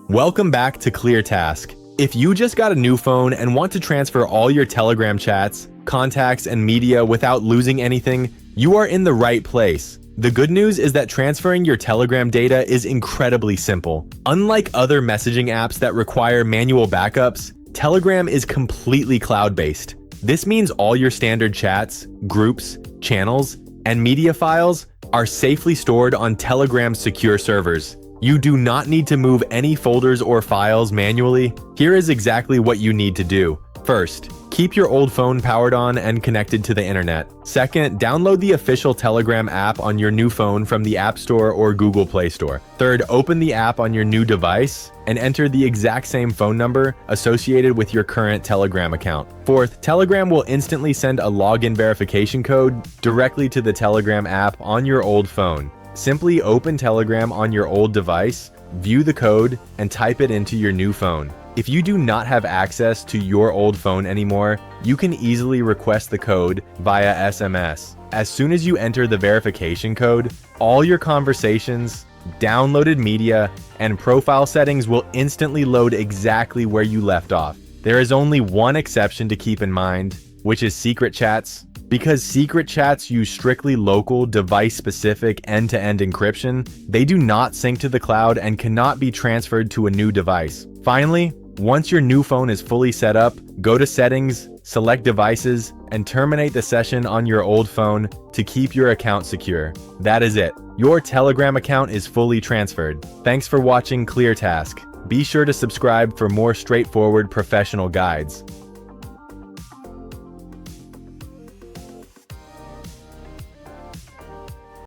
Welcome back to ClearTask. If you just got a new phone and want to transfer all your Telegram chats, contacts, and media without losing anything, you are in the right place. The good news is that transferring your Telegram data is incredibly simple. Unlike other messaging apps that require manual backups, Telegram is completely cloud-based. This means all your standard chats, groups, channels, and media files are safely stored on Telegram's secure servers. You do not need to move any folders or files manually. Here is exactly what you need to do. First, keep your old phone powered on and connected to the internet. Second, download the official Telegram app on your new phone from the App Store or Google Play Store. Third, open the app on your new device and enter the exact same phone number associated with your current Telegram account. Fourth, Telegram will instantly send a login verification code directly to the Telegram app on your old phone. Simply open Telegram on your old device, view the code, and type it into your new phone. If you do not have access to your old phone anymore, you can easily request the code via SMS. As soon as you enter the verification code, all your conversations, downloaded media, and profile settings will instantly load exactly where you left off. There is only one exception to keep in mind, which is secret chats. Because secret chats use strictly local, device-specific end-to-end encryption, they do not sync to the cloud and cannot be transferred to a new device. Finally, once your new phone is fully set up, go to Settings, select Devices, and terminate the session on your old phone to keep your account secure. That is it. Your Telegram account is fully transferred. Thanks for watching ClearTask. Be sure to subscribe for more straightforward professional guides.